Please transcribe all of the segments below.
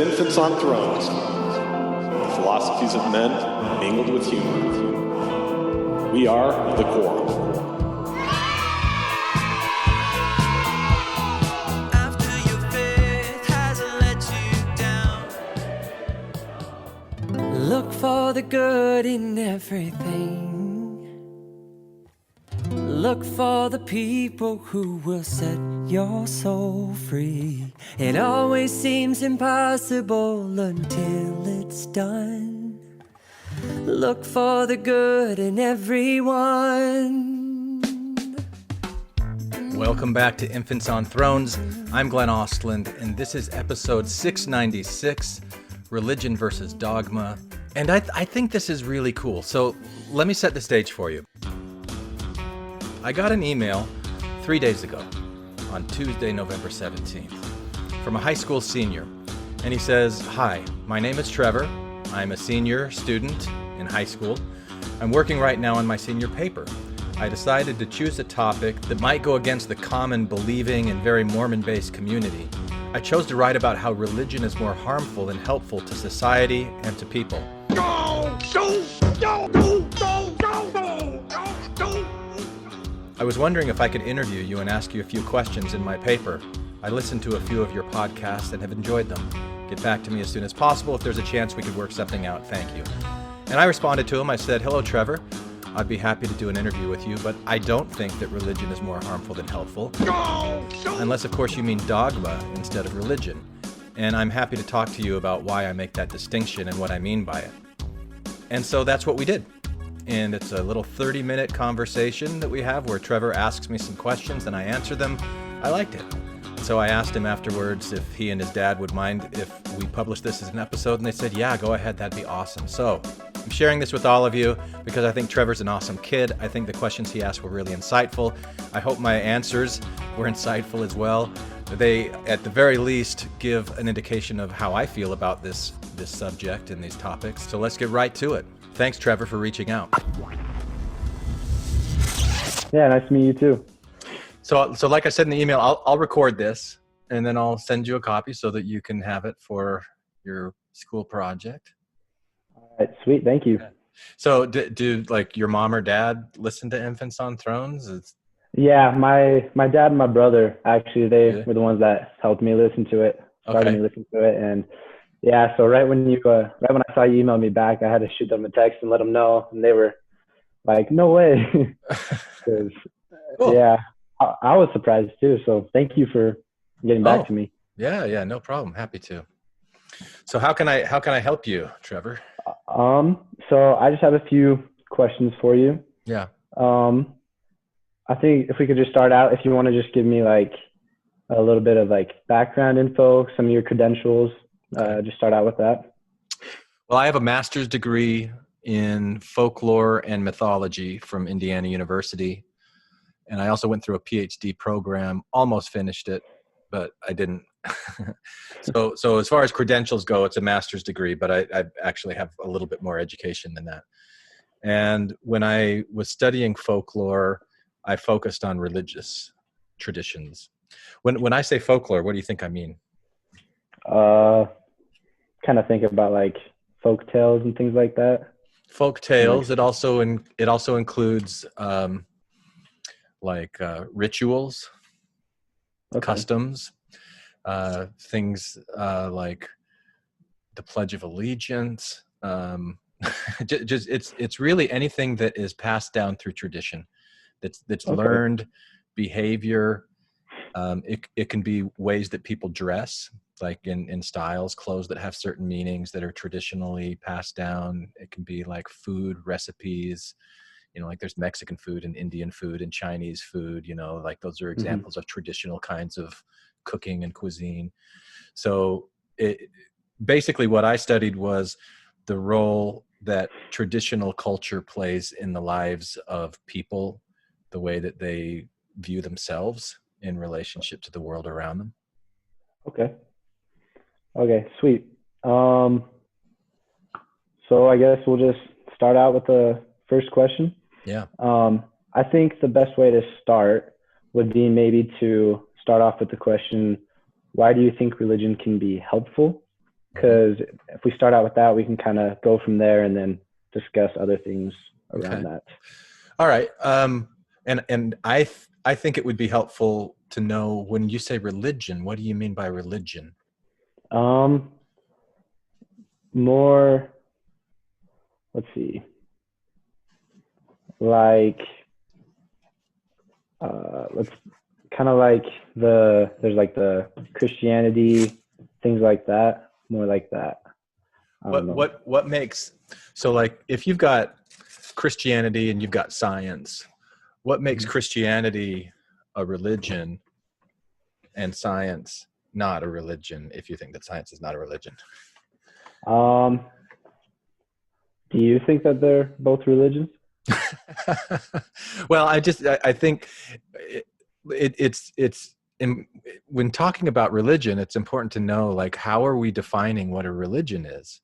Infants on Thrones, the philosophies of men mingled with humor. We are the Quorum. Look for the good in everything. Look for the people who will set your soul free. It always seems impossible until it's done. Look for the good in everyone. Welcome back to Infants on Thrones. I'm Glenn Ostland, and this is episode 696, Religion versus Dogma. And I think this is really cool. So let me set the stage for you. I got an email 3 days ago on Tuesday, November 17th from a high school senior. And he says, "Hi, my name is Trevor. I'm a senior student in high school. I'm working right now on my senior paper. I decided to choose a topic that might go against the common believing and very Mormon-based community. I chose to write about how religion is more harmful than helpful to society and to people." I was wondering if I could interview you and ask you a few questions in my paper. I listened to a few of your podcasts and have enjoyed them. Get back to me as soon as possible. If there's a chance we could work something out, thank you. And I responded to him. I said, "Hello, Trevor. I'd be happy to do an interview with you, but I don't think that religion is more harmful than helpful. Unless, of course, you mean dogma instead of religion. And I'm happy to talk to you about why I make that distinction and what I mean by it." And so that's what we did. And it's a little 30-minute conversation that we have where Trevor asks me some questions and I answer them. I liked it. So I asked him afterwards if he and his dad would mind if we published this as an episode, and they said, "Yeah, go ahead, that'd be awesome." So I'm sharing this with all of you because I think Trevor's an awesome kid. I think the questions he asked were really insightful. I hope my answers were insightful as well. They, at the very least, give an indication of how I feel about this subject and these topics. So let's get right to it. Thanks, Trevor, for reaching out. Yeah, nice to meet you too. So like I said in the email, I'll record this and then I'll send you a copy so that you can have it for your school project. All right, sweet, thank you. So do like your mom or dad listen to Infants on Thrones? Yeah, my dad and my brother, actually, they were the ones that helped me listen to it, started me listening to it. And yeah, so right when I saw you email me back, I had to shoot them a text and let them know. And they were like, "No way." Cool. Yeah, I was surprised too. So thank you for getting back to me. Yeah, no problem. Happy to. So how can I help you, Trevor? So I just have a few questions for you. Yeah. I think if we could just start out, if you want to just give me like a little bit of like background info, some of your credentials, just start out with that. Well, I have a master's degree in folklore and mythology from Indiana University. And I also went through a PhD program, almost finished it, but I didn't. So as far as credentials go, it's a master's degree, but I actually have a little bit more education than that. And when I was studying folklore, I focused on religious traditions. When I say folklore, what do you think I mean? Kind of think about like folk tales and things like that. Folk tales. It also includes rituals, customs, things like the Pledge of Allegiance. It's really anything that is passed down through tradition. That's learned behavior. It can be ways that people dress, like in styles, clothes that have certain meanings that are traditionally passed down. It can be like food recipes, like there's Mexican food and Indian food and Chinese food, like those are examples of traditional kinds of cooking and cuisine. So basically what I studied was the role that traditional culture plays in the lives of people, the way that they view themselves in relationship to the world around them. Okay, sweet. So I guess we'll just start out with the first question. Yeah. I think the best way to start would be maybe to start off with the question, why do you think religion can be helpful? because if we start out with that, we can kind of go from there and then discuss other things around that. All right. And I think it would be helpful to know, when you say religion, what do you mean by religion? More, let's see, like, let's kind of like there's like the Christianity, things like that, more like that. What makes, so like if you've got Christianity and you've got science, what makes Christianity a religion and science not a religion, if you think that science is not a religion? Do you think that they're both religions? Well, I think it's when talking about religion, it's important to know, like, how are we defining what a religion is?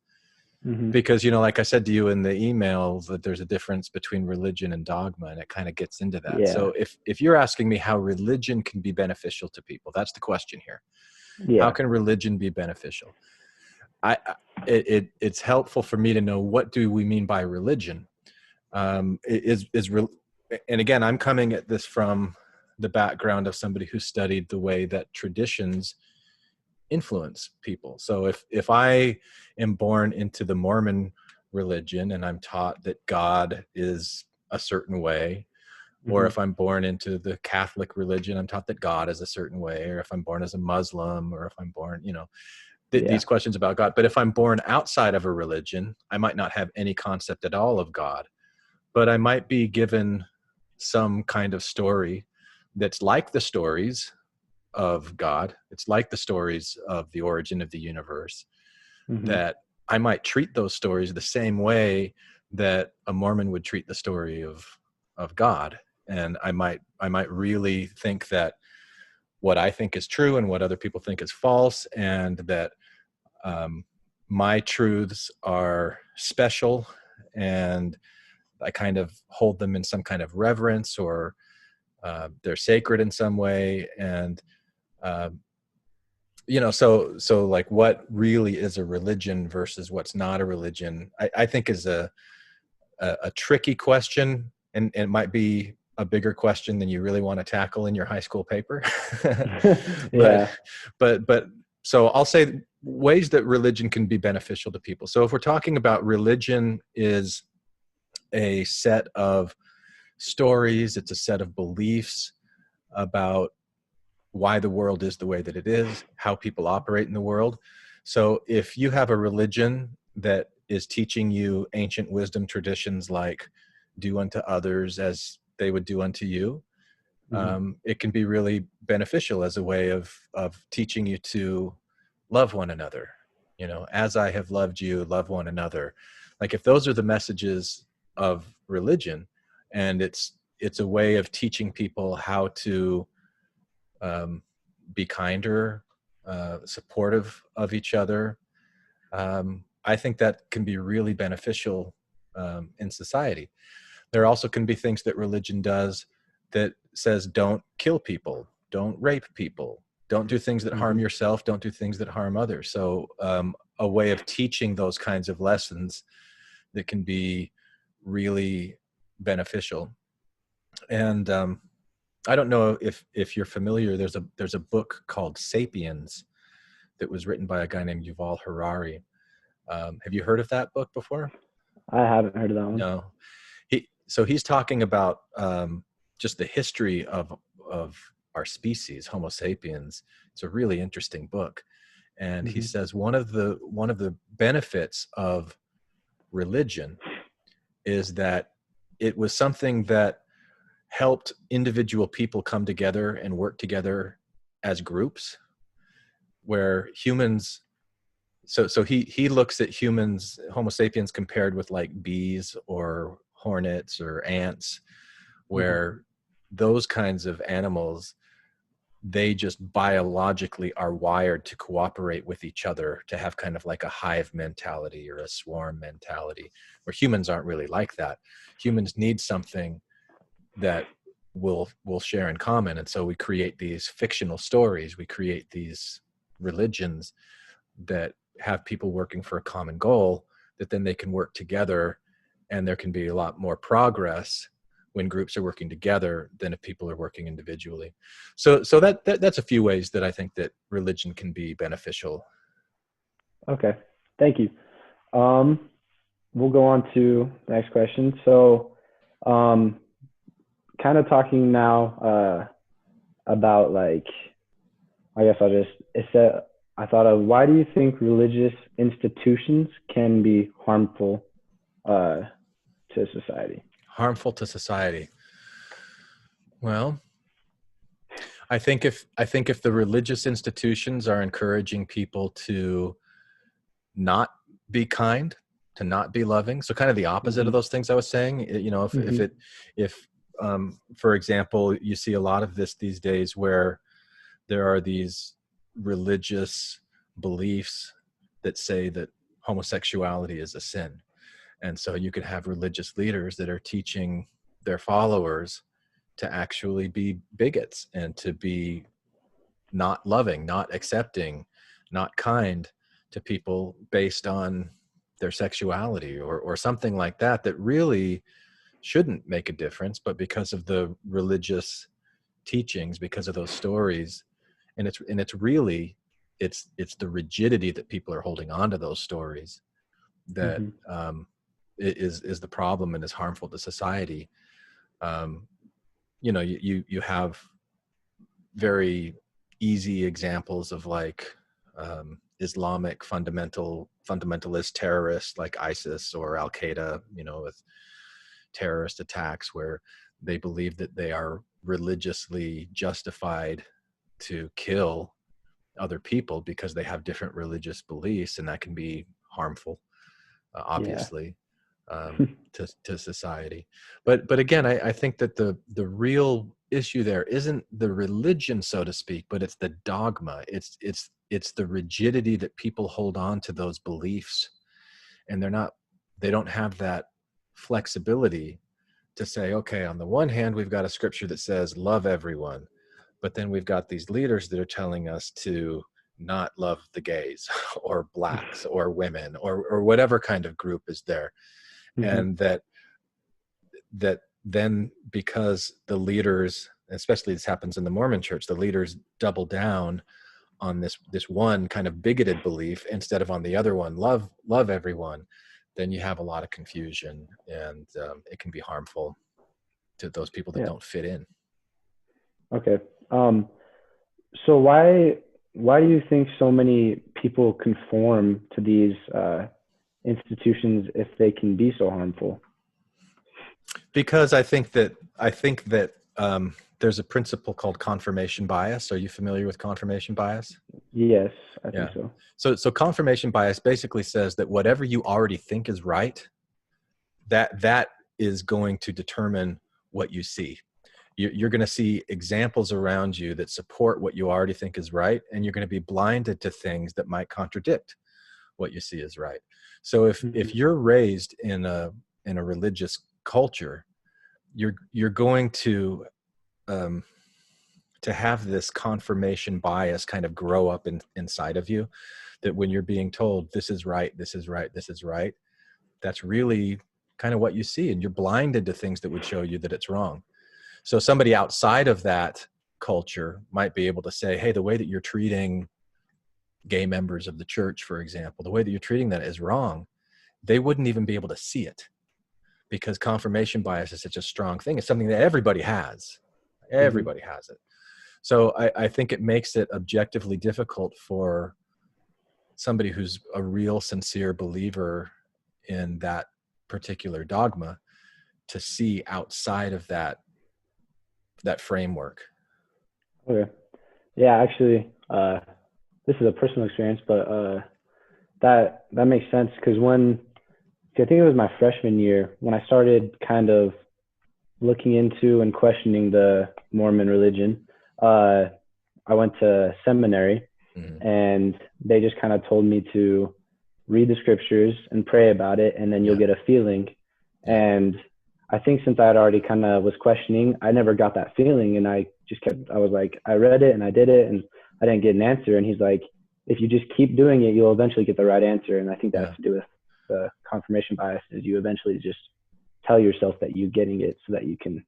Because, like I said to you in the email, that there's a difference between religion and dogma, and it kind of gets into that. Yeah. So if you're asking me how religion can be beneficial to people, that's the question here. Yeah. How can religion be beneficial? It's helpful for me to know, what do we mean by religion? And again, I'm coming at this from the background of somebody who studied the way that traditions influence people. So if I am born into the Mormon religion and I'm taught that God is a certain way, or if I'm born into the Catholic religion, I'm taught that God is a certain way, or if I'm born as a Muslim, or if I'm born, these questions about God. But if I'm born outside of a religion, I might not have any concept at all of God, but I might be given some kind of story that's like the stories of God. It's like the stories of the origin of the universe, that I might treat those stories the same way that a Mormon would treat the story of God. And I might really think that what I think is true and what other people think is false, and that my truths are special, and I kind of hold them in some kind of reverence, or they're sacred in some way. And so like, what really is a religion versus what's not a religion, I think is a tricky question, and it might be a bigger question than you really want to tackle in your high school paper. Yeah. But so I'll say ways that religion can be beneficial to people. So if we're talking about religion is a set of stories, it's a set of beliefs about why the world is the way that it is, how people operate in the world. So if you have a religion that is teaching you ancient wisdom traditions like do unto others as they would do unto you, it can be really beneficial as a way of teaching you to love one another. As I have loved you, love one another. Like, if those are the messages of religion, and it's a way of teaching people how to be kinder, supportive of each other, I think that can be really beneficial in society. There also can be things that religion does that says, don't kill people, don't rape people, don't do things that harm yourself, don't do things that harm others. So a way of teaching those kinds of lessons that can be really beneficial. And I don't know if you're familiar, there's a book called Sapiens that was written by a guy named Yuval Harari. Have you heard of that book before? I haven't heard of that one. No. So he's talking about just the history of our species, Homo sapiens. It's a really interesting book. And he says one of the benefits of religion is that it was something that helped individual people come together and work together as groups, where humans, so he looks at humans, Homo sapiens, compared with like bees or hornets or ants, where those kinds of animals, they just biologically are wired to cooperate with each other, to have kind of like a hive mentality or a swarm mentality, where humans aren't really like that. Humans need something that we'll share in common. And so we create these fictional stories, we create these religions that have people working for a common goal, that then they can work together, and there can be a lot more progress when groups are working together than if people are working individually. So that's a few ways that I think that religion can be beneficial. Okay, thank you. We'll go on to the next question. So, kind of talking now about like, I guess I thought of, why do you think religious institutions can be harmful to society? Harmful to society. Well, I think if the religious institutions are encouraging people to not be kind, to not be loving, so kind of the opposite of those things I was saying, you know, if for example, you see a lot of this these days where there are these religious beliefs that say that homosexuality is a sin. And so you could have religious leaders that are teaching their followers to actually be bigots and to be not loving, not accepting, not kind to people based on their sexuality or something like that, that really shouldn't make a difference, but because of the religious teachings, because of those stories, and it's really it's the rigidity that people are holding on to those stories that is the problem and is harmful to society. You know, you have very easy examples of like Islamic fundamentalist terrorists like ISIS or Al Qaeda, you know, with terrorist attacks where they believe that they are religiously justified to kill other people because they have different religious beliefs, and that can be harmful, obviously, to society. But again, I think that the real issue there isn't the religion, so to speak, but it's the dogma. It's the rigidity that people hold on to those beliefs, and they don't have that flexibility to say, okay, on the one hand, we've got a scripture that says love everyone, but then we've got these leaders that are telling us to not love the gays or blacks or women or whatever kind of group is there. And that then, because the leaders, especially this happens in the Mormon church, the leaders double down on this one kind of bigoted belief instead of on the other one, love everyone, then you have a lot of confusion, and it can be harmful to those people that don't fit in. Okay. So why do you think so many people conform to these institutions if they can be so harmful? Because I think that there's a principle called confirmation bias. Are you familiar with confirmation bias? Yes, I think so. So confirmation bias basically says that whatever you already think is right, that is going to determine what you see. You're going to see examples around you that support what you already think is right, and you're going to be blinded to things that might contradict what you see is right. So if you're raised in a religious culture, you're going to have this confirmation bias kind of grow up inside of you, that when you're being told this is right, this is right, this is right, that's really kind of what you see, and you're blinded to things that would show you that it's wrong. So somebody outside of that culture might be able to say, hey, the way that you're treating gay members of the church, for example, the way that you're treating that is wrong. They wouldn't even be able to see it, because confirmation bias is such a strong thing. It's something that everybody has. Everybody has it. So I think it makes it objectively difficult for somebody who's a real sincere believer in that particular dogma to see outside of that framework. Okay. Yeah, actually, this is a personal experience, but that makes sense, because I think it was my freshman year when I started kind of looking into and questioning the Mormon religion. I went to seminary, and they just kind of told me to read the scriptures and pray about it, and then you'll get a feeling. And I think since I had already kind of was questioning, I never got that feeling, and I was like, I read it and I did it, and I didn't get an answer. And he's like, if you just keep doing it, you'll eventually get the right answer. And I think that Yeah. has to do with the confirmation bias, is you eventually just tell yourself that you're getting it so that you can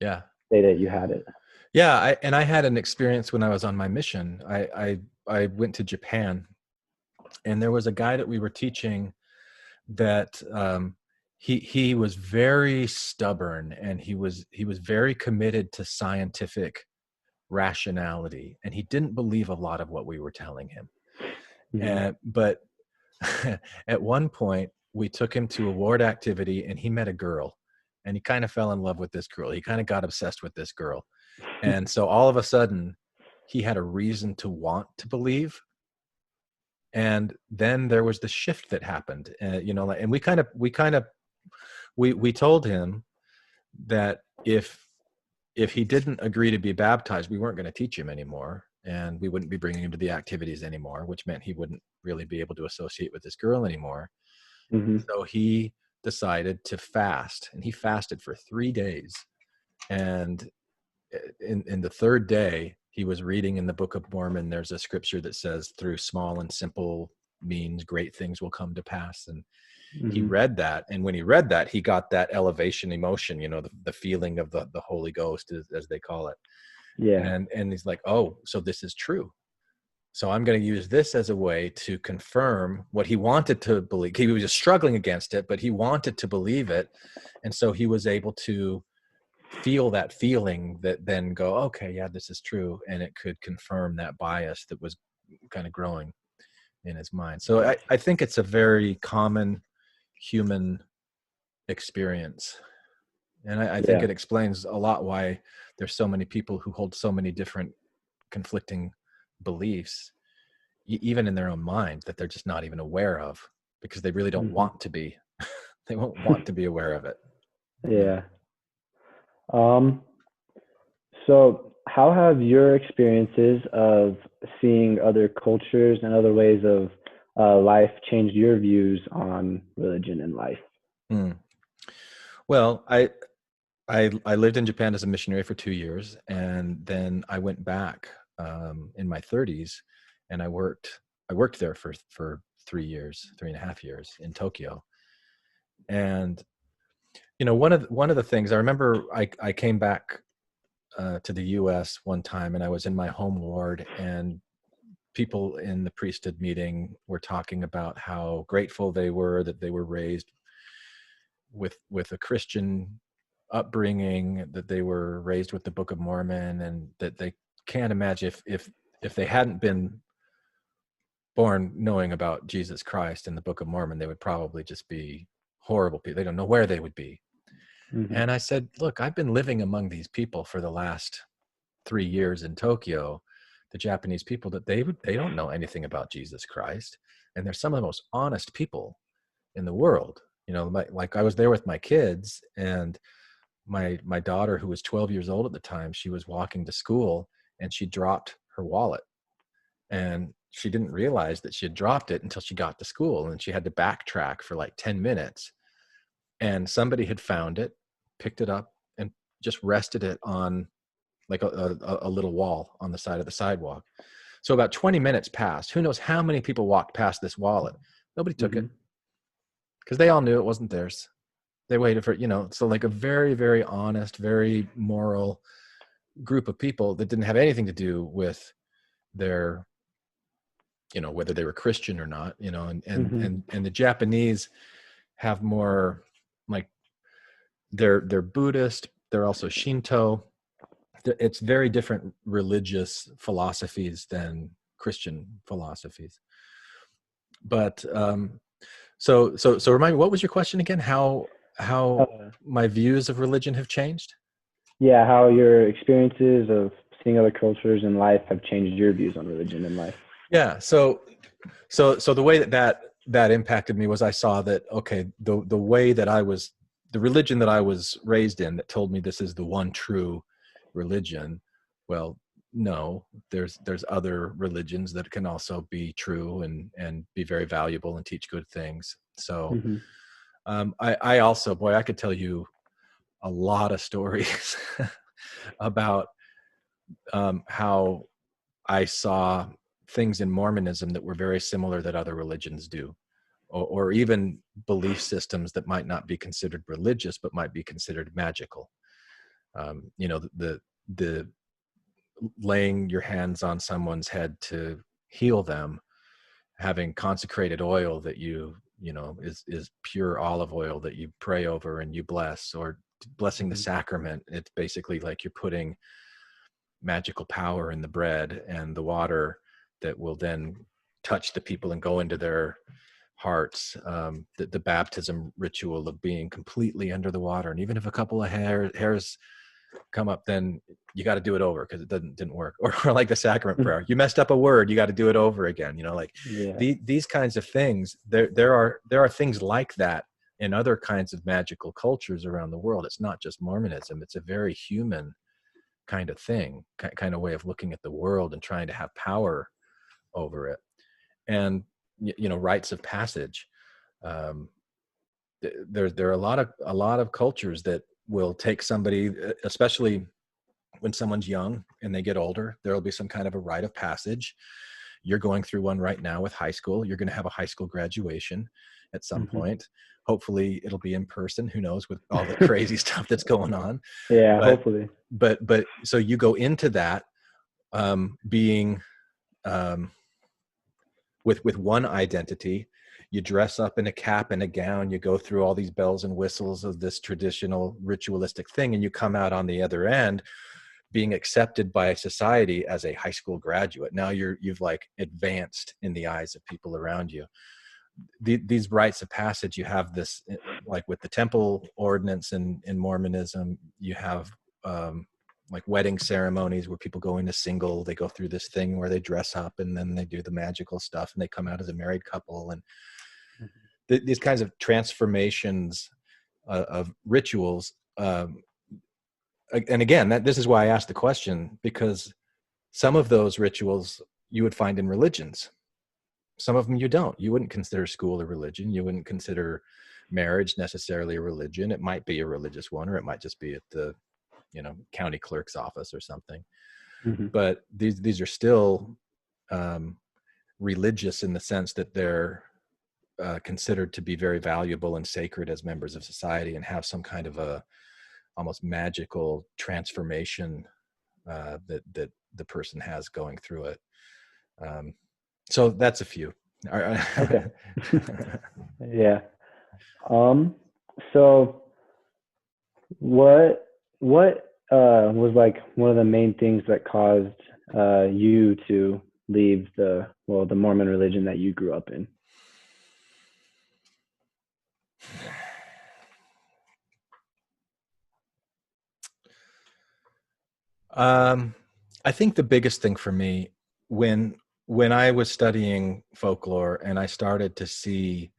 say that you had it. Yeah. I had an experience when I was on my mission. I went to Japan, and there was a guy that we were teaching that he was very stubborn, and he was very committed to scientific rationality, and he didn't believe a lot of what we were telling him. But at one point we took him to a ward activity, and he met a girl, and he kind of fell in love with this girl. He kind of got obsessed with this girl. And so all of a sudden he had a reason to want to believe. And then there was the shift that happened, and we told him that if he didn't agree to be baptized, we weren't going to teach him anymore, and we wouldn't be bringing him to the activities anymore, which meant he wouldn't really be able to associate with this girl anymore. So he decided to fast, and he fasted for 3 days. And in the third day, he was reading in the Book of Mormon. There's a scripture that says, through small and simple means, great things will come to pass. And he read that. And when he read that, he got that elevation emotion, the feeling of the Holy Ghost, as they call it. Yeah. And he's like, oh, so this is true. So I'm going to use this as a way to confirm what he wanted to believe. He was just struggling against it, but he wanted to believe it. And so he was able to feel that feeling that then go, okay, yeah, this is true. And it could confirm that bias that was kind of growing in his mind. So I think it's a very common human experience. And I think it explains a lot why there's so many people who hold so many different conflicting beliefs, even in their own mind, that they're just not even aware of, because they really don't want to be. They won't want to be aware of it. Yeah. So how have your experiences of seeing other cultures and other ways of life changed your views on religion and life? Well, I lived in Japan as a missionary for 2 years, and then I went back in my 30s, and I worked there for 3.5 years in Tokyo. And one of the things I remember, I came back to the U.S. one time, and I was in my home ward, and people in the priesthood meeting were talking about how grateful they were that they were raised with a Christian upbringing, that they were raised with the Book of Mormon, and that they can't imagine if they hadn't been born knowing about Jesus Christ and the Book of Mormon, they would probably just be horrible people. They don't know where they would be. And I said, look, I've been living among these people for the last 3 years in Tokyo, the Japanese people, that they don't know anything about Jesus Christ. And they're some of the most honest people in the world. Like I was there with my kids, and my daughter, who was 12 years old at the time, she was walking to school, and she dropped her wallet, and she didn't realize that she had dropped it until she got to school, and she had to backtrack for like 10 minutes. And somebody had found it, picked it up, and just rested it on like a little wall on the side of the sidewalk. So about 20 minutes passed. Who knows how many people walked past this wallet? Nobody took it, because they all knew it wasn't theirs. They waited for, so like a very, very honest, very moral group of people that didn't have anything to do with their, whether they were Christian or not, and the Japanese have more, like, they're Buddhist, they're also Shinto. It's very different religious philosophies than Christian philosophies. But so remind me, what was your question again? How my views of religion have changed? Yeah, how your experiences of seeing other cultures in life have changed your views on religion and life. Yeah. So the way that impacted me was, I saw that, okay, the way that the religion that I was raised in, that told me this is the one true religion. Well, no, there's other religions that can also be true and be very valuable and teach good things. So I also, boy, I could tell you a lot of stories about how I saw things in Mormonism that were very similar that other religions do, or even belief systems that might not be considered religious, but might be considered magical. You know, the laying your hands on someone's head to heal them, having consecrated oil that you know is pure olive oil that you pray over and you bless, or blessing the sacrament. It's basically like you're putting magical power in the bread and the water that will then touch the people and go into their hearts. The baptism ritual of being completely under the water, and even if a couple of hairs come up, then you got to do it over because it didn't work. Or like the sacrament prayer, you messed up a word, you got to do it over again. You know, like these kinds of things. There are things like that in other kinds of magical cultures around the world. It's not just Mormonism. It's a very human kind of thing, kind of way of looking at the world and trying to have power over it. And you know, rites of passage. There are a lot of cultures that will take somebody, especially when someone's young and they get older, there will be some kind of a rite of passage. You're going through one right now with high school. You're going to have a high school graduation at some point. Hopefully it'll be in person. Who knows, with all the crazy stuff that's going on. Yeah, hopefully. But so you go into that being with one identity. You dress up in a cap and a gown, you go through all these bells and whistles of this traditional ritualistic thing, and you come out on the other end being accepted by society as a high school graduate. Now you've like advanced in the eyes of people around you. These rites of passage, you have this, like with the temple ordinance in Mormonism, you have like wedding ceremonies where people go into single, they go through this thing where they dress up and then they do the magical stuff and they come out as a married couple. And these kinds of transformations of rituals. And again, this is why I asked the question, because some of those rituals you would find in religions. Some of them you don't. You wouldn't consider school a religion. You wouldn't consider marriage necessarily a religion. It might be a religious one, or it might just be at the, you know, county clerk's office or something. But these are still religious in the sense that they're considered to be very valuable and sacred as members of society, and have some kind of a almost magical transformation that the person has going through it. So that's a few. Okay. Yeah. So what was like one of the main things that caused you to leave the Mormon religion that you grew up in? I think the biggest thing for me, when I was studying folklore and I started to see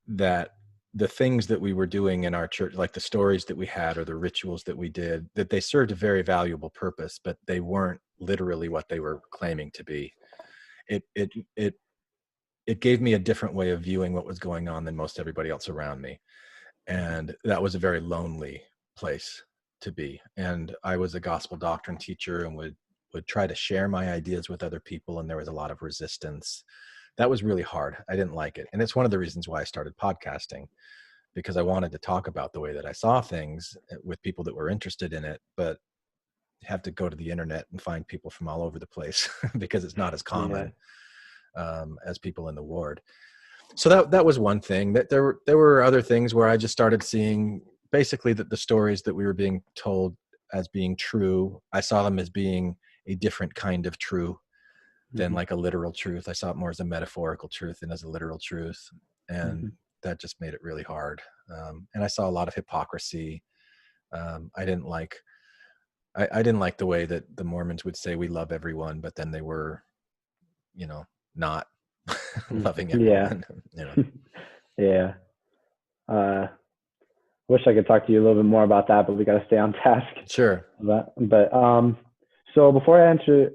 that the things that we were doing in our church, like the stories that we had or the rituals that we did, that they served a very valuable purpose, but they weren't literally what they were claiming to be. It gave me a different way of viewing what was going on than most everybody else around me. And that was a very lonely place to be. And I was a gospel doctrine teacher and would try to share my ideas with other people, and there was a lot of resistance. That was really hard. I didn't like it. And it's one of the reasons why I started podcasting, because I wanted to talk about the way that I saw things with people that were interested in it, but you have to go to the internet and find people from all over the place because it's not as common as people in the ward. So that was one thing. That there were other things where I just started seeing basically that the stories that we were being told as being true, I saw them as being a different kind of true than like a literal truth. I saw it more as a metaphorical truth than as a literal truth. And that just made it really hard. And I saw a lot of hypocrisy. I didn't like the way that the Mormons would say we love everyone, but then they were, you know, not loving everyone. Yeah. You know? Yeah. Wish I could talk to you a little bit more about that, but we got to stay on task. Sure. But so before I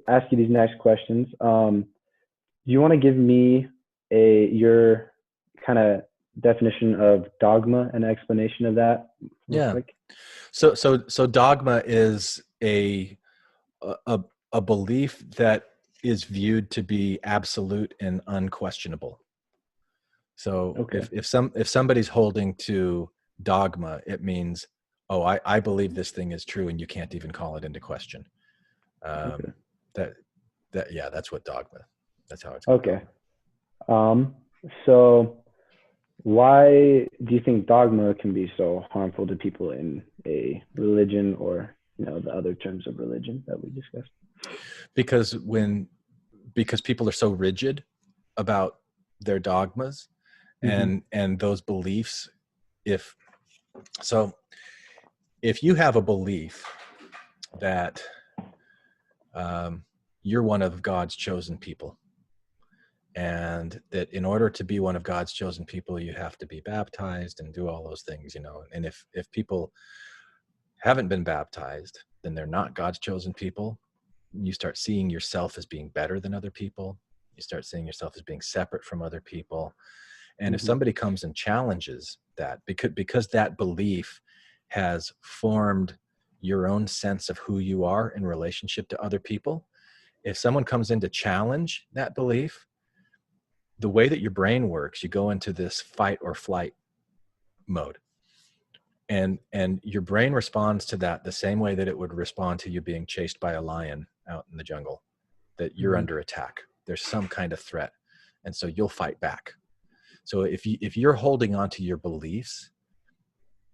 ask you these next questions, do you want to give me your kind of definition of dogma and explanation of that? Yeah. Quick? So dogma is a belief that is viewed to be absolute and unquestionable. So Okay. if somebody's holding to dogma, it means, oh, I believe this thing is true, and you can't even call it into question. Okay. That's what dogma. That's how it's going to Okay. go. So why do you think dogma can be so harmful to people in a religion, or the other terms of religion that we discussed? Because people are so rigid about their dogmas and those beliefs. If you have a belief that you're one of God's chosen people, and that in order to be one of God's chosen people, you have to be baptized and do all those things, and if people haven't been baptized, then they're not God's chosen people. You start seeing yourself as being better than other people. You start seeing yourself as being separate from other people. And if somebody comes and challenges that, because that belief has formed your own sense of who you are in relationship to other people, if someone comes in to challenge that belief, the way that your brain works, you go into this fight or flight mode. And your brain responds to that the same way that it would respond to you being chased by a lion out in the jungle, that you're under attack. There's some kind of threat. And so you'll fight back. So if you're holding on to your beliefs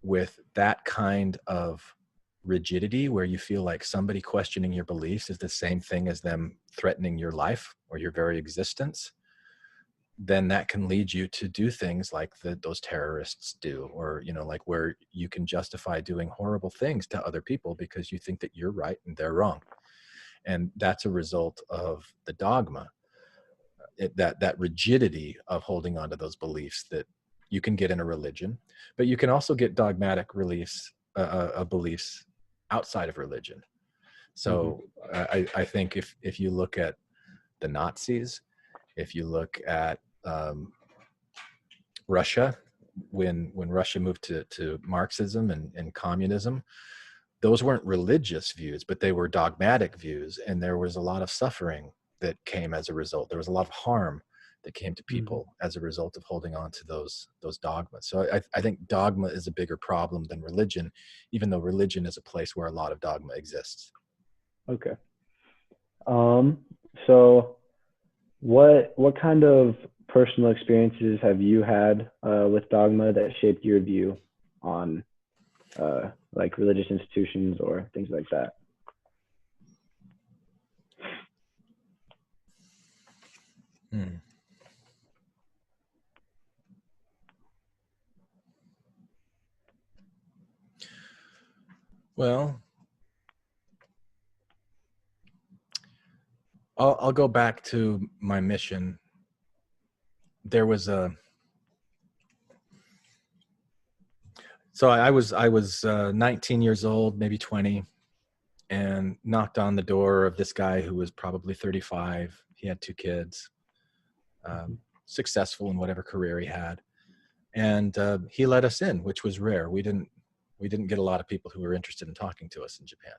with that kind of rigidity, where you feel like somebody questioning your beliefs is the same thing as them threatening your life or your very existence, then that can lead you to do things like those terrorists do, or like where you can justify doing horrible things to other people because you think that you're right and they're wrong. And that's a result of the dogma, that rigidity of holding on to those beliefs that you can get in a religion, but you can also get dogmatic beliefs outside of religion. So I think if you look at the Nazis, if you look at Russia, when Russia moved to Marxism and communism, those weren't religious views, but they were dogmatic views, and there was a lot of suffering that came as a result. There was a lot of harm that came to people as a result of holding on to those dogmas. So I think dogma is a bigger problem than religion, even though religion is a place where a lot of dogma exists. Okay. So what kind of personal experiences have you had with dogma that shaped your view on like religious institutions or things like that? Well, I'll go back to my mission. There was so I was 19 years old, maybe 20, and knocked on the door of this guy who was probably 35. He had 2 kids, successful in whatever career he had, and he let us in, which was rare. We didn't get a lot of people who were interested in talking to us in Japan.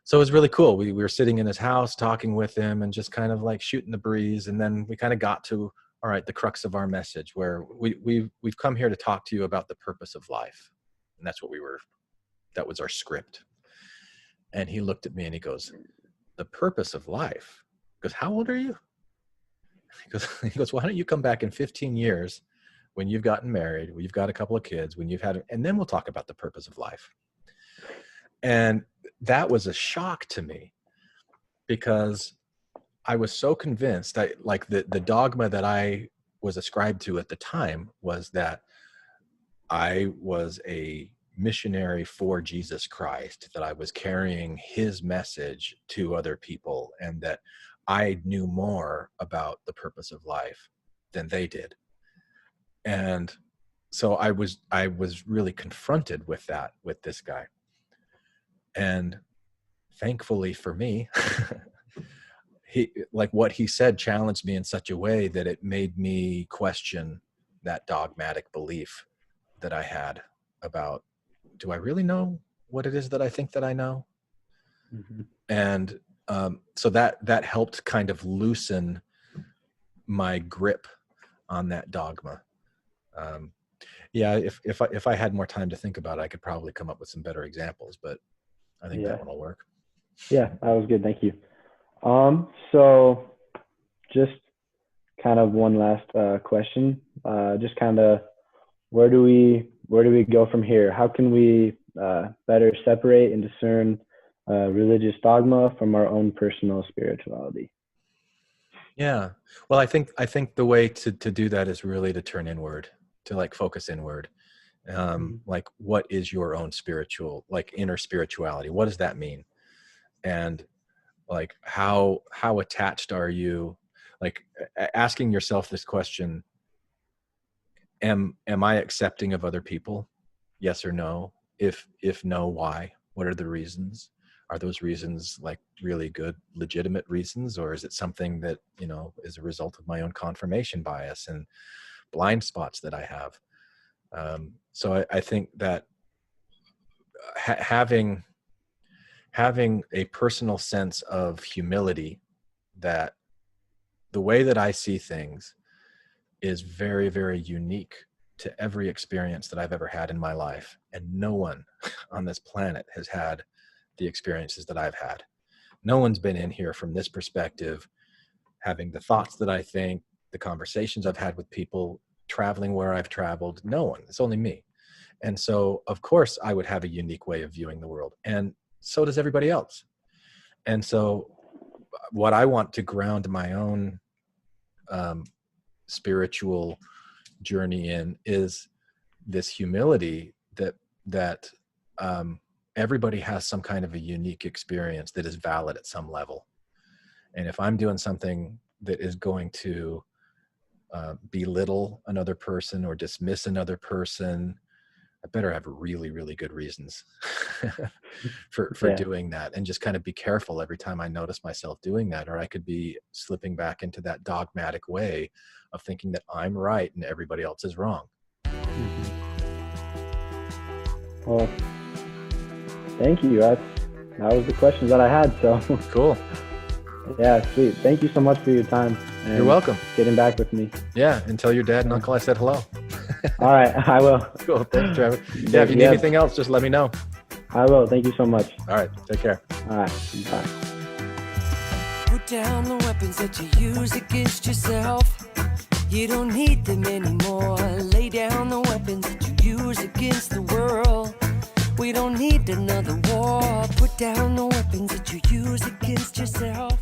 So it was really cool. We were sitting in his house talking with him and just kind of like shooting the breeze. And then we kind of got to, all right, the crux of our message, where we've come here to talk to you about the purpose of life. And that was our script. And he looked at me and he goes, the purpose of life? He goes, how old are you? He goes, why don't you come back in 15 years when you've gotten married, when you've got a couple of kids, when you've had, and then we'll talk about the purpose of life. And that was a shock to me, because I was so convinced that, like, the dogma that I was ascribed to at the time was that I was a missionary for Jesus Christ, that I was carrying his message to other people, and that I knew more about the purpose of life than they did. And so I was really confronted with that, with this guy. And thankfully for me, what he said challenged me in such a way that it made me question that dogmatic belief that I had about, do I really know what it is that I think that I know? And So that helped kind of loosen my grip on that dogma. Yeah, if I had more time to think about it, I could probably come up with some better examples, but I think that one will work. Yeah, that was good. Thank you. So just kind of one last question. Just kind of where do we go from here? How can we better separate and discern religious dogma from our own personal spirituality? Yeah. Well, I think the way to do that is really to turn inward, to like focus inward. Like, what is your own spiritual, like inner spirituality? What does that mean? And like, how attached are you? Like asking yourself this question, am I accepting of other people? Yes or no? If no, why? What are the reasons? Are those reasons like really good, legitimate reasons? Or is it something that, is a result of my own confirmation bias and blind spots that I have? So I think that having a personal sense of humility, that the way that I see things is very, very unique to every experience that I've ever had in my life. And no one on this planet has had the experiences that I've had. No one's been in here from this perspective, having the thoughts that I think, the conversations I've had with people, traveling where I've traveled. No one. It's only me. And so, of course, I would have a unique way of viewing the world. And so does everybody else. And so what I want to ground my own spiritual journey in is this humility that everybody has some kind of a unique experience that is valid at some level. And if I'm doing something that is going to belittle another person or dismiss another person, I better have really, really good reasons for doing that, and just kind of be careful every time I notice myself doing that, or I could be slipping back into that dogmatic way of thinking that I'm right and everybody else is wrong. Well, thank you. That was the questions that I had. So cool. Yeah, sweet. Thank you so much for your time. And you're welcome. Getting back with me. Yeah, and tell your dad and uncle I said hello. All right, I will. Cool. Thanks, Trevor. Yeah, if you need anything else, just let me know. I will. Thank you so much. All right, take care. All right, bye. Put down the weapons that you use against yourself. You don't need them anymore. Lay down the weapons that you use against the world. We don't need another war. Put down the weapons that you use against yourself.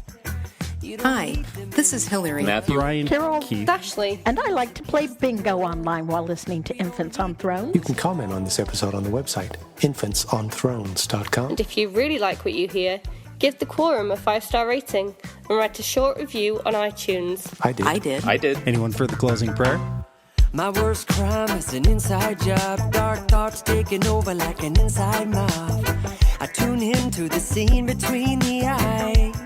Hi, this is Hillary. Matthew, Ryan, Carol, Keith, Ashley, and I like to play bingo online while listening to Infants on Thrones. You can comment on this episode on the website, infantsonthrones.com. And if you really like what you hear, give the Quorum a 5-star rating and write a short review on iTunes. I did. Anyone for the closing prayer? My worst crime is an inside job. Dark thoughts taking over like an inside mob. I tune into the scene between the eyes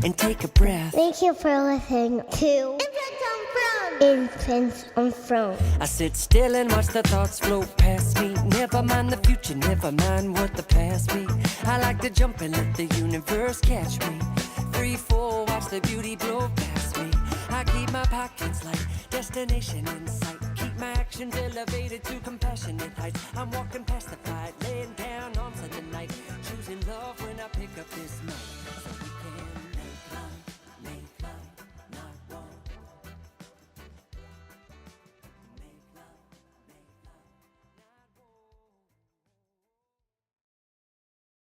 and take a breath. Thank you for listening to Infants on Thrones. I sit still and watch the thoughts float past me. Never mind the future, never mind what the past be. I like to jump and let the universe catch me. 3, 4, watch the beauty blow past me. I keep my pockets light, destination in sight. Keep my actions elevated to compassionate heights. I'm walking past the fight, laying down on Sunday night. Choosing love when I pick up this mic.